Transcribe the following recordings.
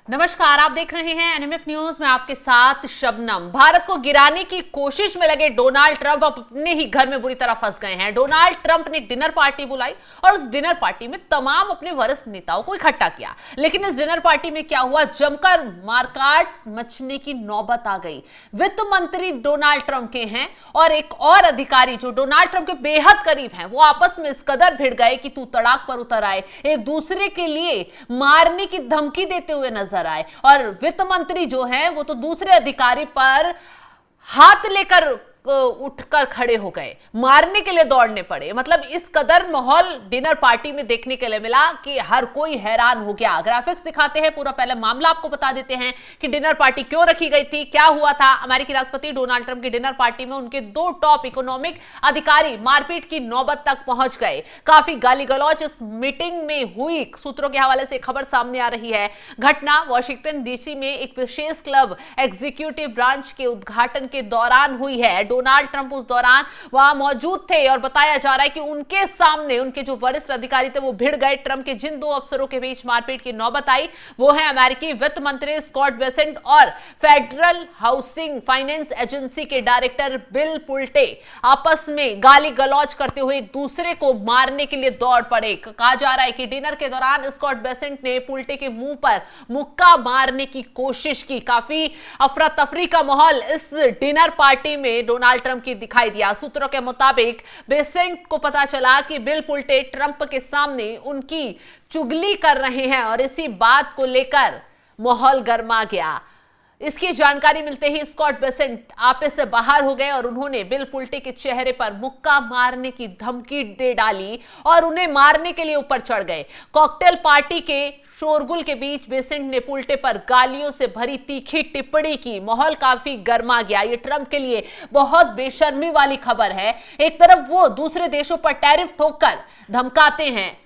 नमस्कार, आप देख रहे हैं एनएमएफ न्यूज में आपके साथ शबनम। भारत को गिराने की कोशिश में लगे डोनाल्ड ट्रंप अब अपने ही घर में बुरी तरह फंस गए हैं। डोनाल्ड ट्रंप ने डिनर पार्टी बुलाई और उस डिनर पार्टी में तमाम अपने वरिष्ठ नेताओं को इकट्ठा किया, लेकिन इस डिनर पार्टी में क्या हुआ, जमकर मारकाट मचने की नौबत आ गई। वित्त मंत्री डोनाल्ड ट्रंप के हैं और एक और अधिकारी जो डोनाल्ड ट्रंप के बेहद करीब हैं, वो आपस में इस कदर भिड़ गए कि तू तड़ाक पर उतर आए, एक दूसरे के लिए मारने की धमकी देते हुए नजर आए। और वित्त मंत्री जो हैं वो तो दूसरे अधिकारी पर हाथ लेकर उठकर खड़े हो गए, मारने के लिए दौड़ने पड़े। मतलब इस कदर माहौल डिनर पार्टी में देखने के लिए मिला कि हर कोई हैरान हो गया। ग्राफिक्स दिखाते हैं, पूरा पहले मामला आपको बता देते हैं कि डिनर पार्टी क्यों रखी गई थी, क्या हुआ था। अमेरिकी राष्ट्रपति डोनाल्ड ट्रंप की डिनर पार्टी में उनके दो टॉप इकोनॉमिक अधिकारी मारपीट की नौबत तक पहुंच गए। काफी गाली गलौज इस मीटिंग में हुई, सूत्रों के हवाले से खबर सामने आ रही है। घटना वॉशिंगटन डीसी में एक विशेष क्लब एग्जीक्यूटिव ब्रांच के उद्घाटन के दौरान हुई है। डोनाल्ड ट्रंप उस दौरान वहां मौजूद थे और बताया जा रहा है कि उनके सामने उनके जो वरिष्ठ अधिकारी थे वो भिड़ गए। ट्रंप के जिन दो अफसरों के बीच मारपीट की नौबत आई वो है अमेरिकी वित्त मंत्री स्कॉट बेसेंट और फेडरल हाउसिंग फाइनेंस एजेंसी के डायरेक्टर बिल पुल्टे। आपस में गाली गलौज करते हुए एक दूसरे को मारने के लिए दौड़ पड़े। कहा जा रहा है कि डिनर के दौरान स्कॉट बेसेंट ने पुल्टे के मुंह पर मुक्का मारने की कोशिश की। काफी अफरा तफरी का माहौल इस डिनर पार्टी में डोनाल्ड ट्रंप की दिखाई दिया। सूत्रों के मुताबिक बेसेंट को पता चला कि बिल पुल्टे ट्रंप के सामने उनकी चुगली कर रहे हैं और इसी बात को लेकर माहौल गर्मा गया। इसकी जानकारी मिलते ही स्कॉट बेसेंट आपे से बाहर हो गए और उन्होंने बिल पुल्टे के चेहरे पर मुक्का मारने की धमकी दे डाली और उन्हें मारने के लिए ऊपर चढ़ गए। कॉकटेल पार्टी के शोरगुल के बीच बेसेंट ने पुल्टे पर गालियों से भरी तीखी टिप्पणी की। माहौल काफी गर्मा गया। ये ट्रंप के लिए बहुत बेशर्मी वाली खबर है। एक तरफ वो दूसरे देशों पर टैरिफ ठोककर धमकाते हैं,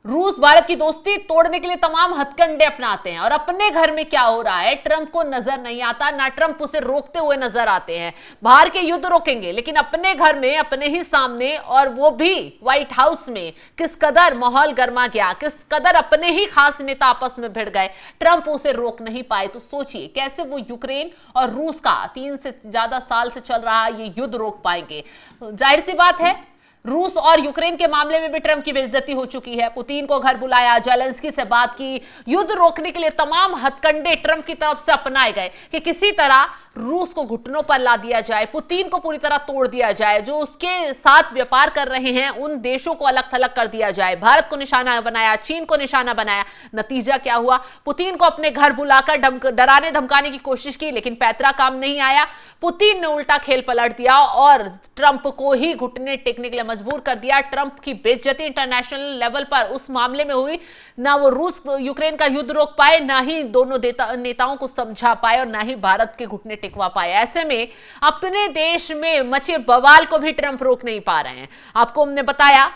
रूस भारत की दोस्ती तोड़ने के लिए तमाम हथकंडे अपनाते हैं, और अपने घर में क्या हो रहा है ट्रंप को नजर नहीं आता, ना ट्रंप उसे रोकते हुए नजर आते हैं। बाहर के युद्ध रोकेंगे लेकिन अपने घर में, अपने ही सामने, और वो भी व्हाइट हाउस में किस कदर माहौल गर्मा गया, किस कदर अपने ही खास नेता आपस में भिड़ गए। ट्रंप उसे रोक नहीं पाए। तो सोचिए कैसे वो यूक्रेन और रूस का 3 से ज्यादा साल से चल रहा ये युद्ध रोक पाएंगे। जाहिर सी बात है रूस और यूक्रेन के मामले में भी ट्रंप की बेइज्जती हो चुकी है। पुतिन को घर बुलाया, जेलेंस्की से बात की, युद्ध रोकने के लिए तमाम हथकंडे ट्रंप की तरफ से अपनाए गए कि किसी तरह रूस को घुटनों पर ला दिया जाए, पुतिन को पूरी तरह तोड़ दिया जाए, जो उसके साथ व्यापार कर रहे हैं उन देशों को अलग थलग कर दिया जाए। भारत को निशाना बनाया, चीन को निशाना बनाया। नतीजा क्या हुआ, पुतिन को अपने घर बुलाकर डराने धमकाने की कोशिश की लेकिन पैतरा काम नहीं आया। पुतिन ने उल्टा खेल पलट दिया और ट्रंप को ही घुटने टेकने के लिए मजबूर कर दिया। ट्रंप की बेइज्जती इंटरनेशनल लेवल पर उस मामले में हुई, ना वो रूस यूक्रेन का युद्ध रोक पाए, ना ही दोनों नेताओं को समझा पाए, और ना ही भारत के घुटने टिकवा पाए। ऐसे में अपने देश में मचे बवाल को भी ट्रंप रोक नहीं पा रहे हैं। आपको हमने बताया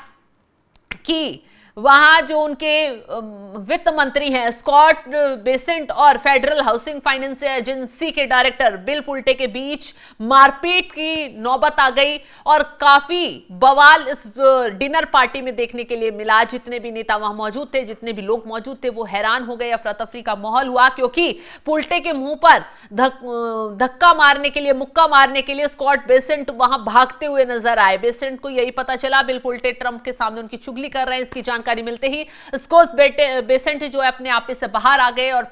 कि वहां जो उनके वित्त मंत्री हैं स्कॉट बेसेंट और फेडरल हाउसिंग फाइनेंस एजेंसी के डायरेक्टर बिल पुल्टे के बीच मारपीट की नौबत आ गई और काफी बवाल इस डिनर पार्टी में देखने के लिए मिला। जितने भी नेता वहां मौजूद थे, जितने भी लोग मौजूद थे, वो हैरान हो गए। अफरा तफरी का माहौल हुआ क्योंकि पुल्टे के मुंह पर धक्का मारने के लिए, मुक्का मारने के लिए स्कॉट बेसेंट वहां भागते हुए नजर आए। बेसेंट को यही पता चला बिल पुल्टे ट्रंप के सामने उनकी चुगली कर रहे हैं। इसकी जानकारी मिलते ही स्कॉट बेसेंट जो है अपने आप से बाहर आ गए और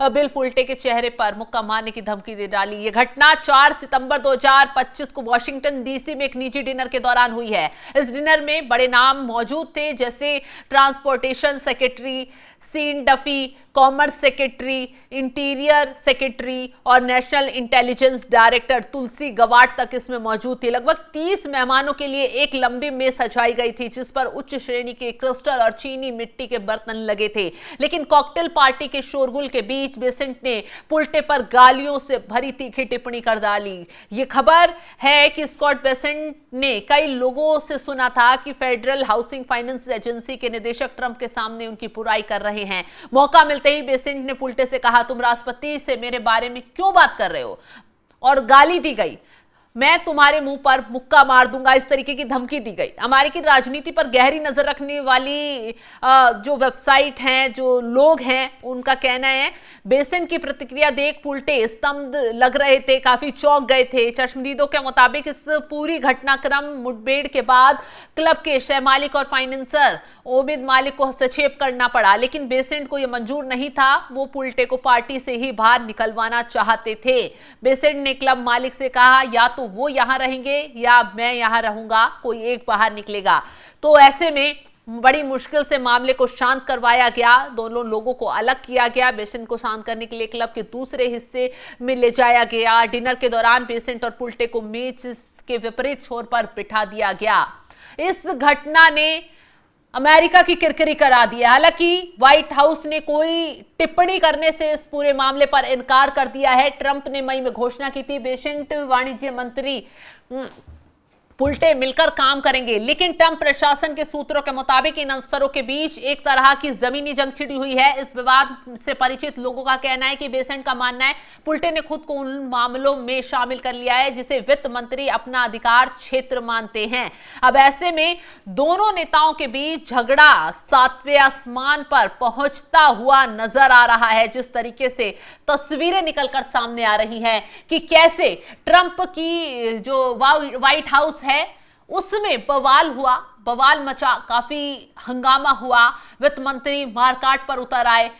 बिल पुल्टे के चेहरे पर मुक्का मारने की धमकी दे डाली। यह घटना 4 सितंबर 2025 को वॉशिंगटन डीसी में एक निजी डिनर के दौरान हुई है। इस डिनर में बड़े नाम मौजूद थे जैसे transportation secretary Sean Duffy, commerce secretary, interior secretary और national intelligence director Tulsi Gabbard तक इसमें मौजूद थी। लगभग 30 मेहमानों के लिए एक लंबी मेज सजाई गई थी जिस पर उच्च श्रेणी के क्रिस्टल और चीनी मिट्टी के बर्तन लगे थे। लेकिन कॉकटेल पार्टी के शोरगुल के बीच बेसेंट ने पुल्टे पर गालियों से भरी तीखी टिप्पणी कर डाली। ये खबर है कि स्कॉट बेसेंट ने कई लोगों से सुना था कि फेडरल हाउसिंग फाइनेंस एजेंसी के निदेशक ट्रंप के सामने उनकी बुराई कर रहे हैं। मौका मिलते ही बेसेंट ने पुल्टे से कहा, तुम राष्ट्रपति से मेरे बारे में क्यों बात कर रहे हो, और गाली दी गई। मैं तुम्हारे मुंह पर मुक्का मार दूंगा, इस तरीके की धमकी दी गई। अमेरिकी राजनीति पर गहरी नजर रखने वाली जो वेबसाइट हैं, जो लोग हैं, उनका कहना है बेसेंट की प्रतिक्रिया देख पुलटे स्तंभ लग रहे थे, काफी चौंक गए थे। चश्मदीदों के मुताबिक इस पूरी घटनाक्रम मुठभेड़ के बाद क्लब के शह मालिक और फाइनेंसर ओमिद मालिक को हस्तक्षेप करना पड़ा, लेकिन बेसेंट को यह मंजूर नहीं था। वो पुलटे को पार्टी से ही बाहर निकलवाना चाहते थे। बेसेंट ने क्लब मालिक से कहा या तो वो यहां रहेंगे या मैं यहां रहूंगा, कोई एक बाहर निकलेगा। तो ऐसे में बड़ी मुश्किल से मामले को शांत करवाया गया, दोनों लोगों को अलग किया गया। बेसेंट को शांत करने के लिए क्लब के दूसरे हिस्से में ले जाया गया। डिनर के दौरान बेसेंट और पुलटे को मेज के विपरीत छोर पर बिठा दिया गया। इस घटना ने अमेरिका की किरकिरी करा दी है। हालांकि व्हाइट हाउस ने कोई टिप्पणी करने से इस पूरे मामले पर इनकार कर दिया है। ट्रंप ने मई में घोषणा की थी बेसेंट वाणिज्य मंत्री पुलटे मिलकर काम करेंगे, लेकिन ट्रंप प्रशासन के सूत्रों के मुताबिक इन अफसरों के बीच एक तरह की जमीनी जंग छिड़ी हुई है। इस विवाद से परिचित लोगों का कहना है कि बेसेंट का मानना है पुलटे ने खुद को उन मामलों में शामिल कर लिया है जिसे वित्त मंत्री अपना अधिकार क्षेत्र मानते हैं। अब ऐसे में दोनों नेताओं के बीच झगड़ा सातवें आसमान पर पहुंचता हुआ नजर आ रहा है। जिस तरीके से तस्वीरें निकलकर सामने आ रही हैं कि कैसे ट्रंप की जो व्हाइट हाउस है उसमें बवाल हुआ, बवाल मचा, काफी हंगामा हुआ। वित्त मंत्री मारकाट पर उतर आए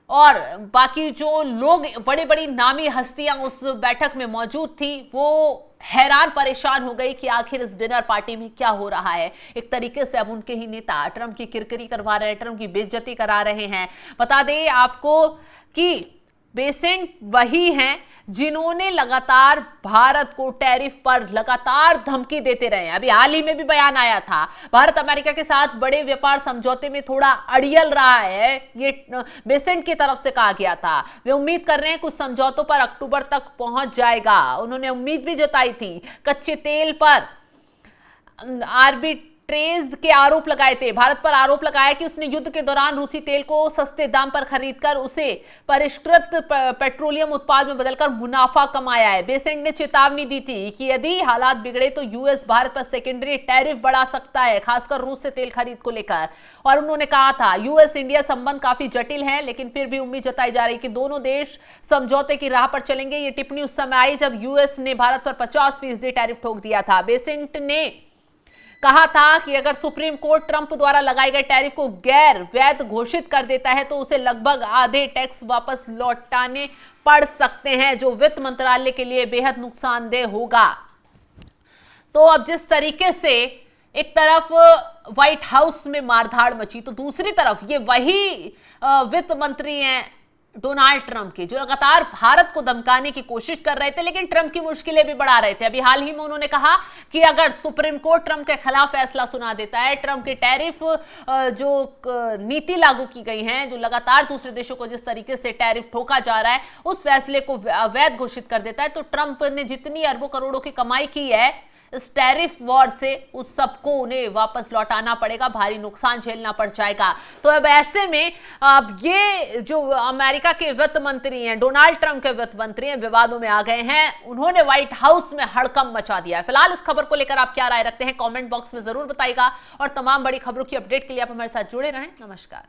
और बाकी जो लोग, बड़ी बड़ी नामी हस्तियां उस बैठक में मौजूद थी, वो हैरान परेशान हो गई कि आखिर इस डिनर पार्टी में क्या हो रहा है। एक तरीके से अब उनके ही नेता ट्रंप की किरकिरी करवा रहे हैं, ट्रंप की बेइज्जती करा रहे हैं। बता दें आपको कि बेसेंट वही हैं जिन्होंने लगातार भारत को टैरिफ पर लगातार धमकी देते रहे हैं। अभी हाल ही में भी बयान आया था, भारत अमेरिका के साथ बड़े व्यापार समझौते में थोड़ा अड़ियल रहा है, ये बेसेंट की तरफ से कहा गया था। वे उम्मीद कर रहे हैं कुछ समझौतों पर अक्टूबर तक पहुंच जाएगा। उन्होंने उम्मीद भी जताई थी। कच्चे तेल पर आर्बिट्रेज के आरोप लगाए थे। भारत पर आरोप लगाया कि उसने युद्ध के दौरान रूसी तेल को सस्ते दाम पर खरीदकर उसे परिष्कृत पेट्रोलियम उत्पाद में बदलकर मुनाफा कमाया है। बेसेंट ने चेतावनी दी थी कि यदि हालात बिगड़े तो यूएस भारत पर सेकेंडरी टैरिफ बढ़ा सकता है, खासकर रूस से तेल खरीद को लेकर। और उन्होंने कहा था यूएस इंडिया संबंध काफी जटिल है, लेकिन फिर भी उम्मीद जताई जा रही कि दोनों देश समझौते की राह पर चलेंगे। ये टिप्पणी उस समय आई जब यूएस ने भारत पर 50% टैरिफ ठोक दिया था। बेसेंट ने कहा था कि अगर सुप्रीम कोर्ट ट्रंप द्वारा लगाए गए टैरिफ को गैर वैध घोषित कर देता है तो उसे लगभग आधे टैक्स वापस लौटाने पड़ सकते हैं, जो वित्त मंत्रालय के लिए बेहद नुकसानदेह होगा। तो अब जिस तरीके से एक तरफ व्हाइट हाउस में मारधाड़ मची, तो दूसरी तरफ ये वही वित्त मंत्री हैं डोनाल्ड ट्रंप के, जो लगातार भारत को धमकाने की कोशिश कर रहे थे, लेकिन ट्रंप की मुश्किलें भी बढ़ा रहे थे। अभी हाल ही में उन्होंने कहा कि अगर सुप्रीम कोर्ट ट्रंप के खिलाफ फैसला सुना देता है, ट्रंप के टैरिफ जो नीति लागू की गई है, जो लगातार दूसरे देशों को जिस तरीके से टैरिफ ठोका जा रहा है, उस फैसले को अवैध घोषित कर देता है, तो ट्रंप ने जितनी अरबों करोड़ों की कमाई की है इस टैरिफ वॉर से, उस सबको उन्हें वापस लौटाना पड़ेगा, भारी नुकसान झेलना पड़ जाएगा। तो अब ऐसे में अब ये जो अमेरिका के वित्त मंत्री हैं, डोनाल्ड ट्रंप के वित्त मंत्री हैं, विवादों में आ गए हैं। उन्होंने व्हाइट हाउस में हड़कंप मचा दिया है। फिलहाल इस खबर को लेकर आप क्या राय रखते हैं, कमेंट बॉक्स में जरूर बताइएगा और तमाम बड़ी खबरों की अपडेट के लिए आप हमारे साथ जुड़े रहें। नमस्कार।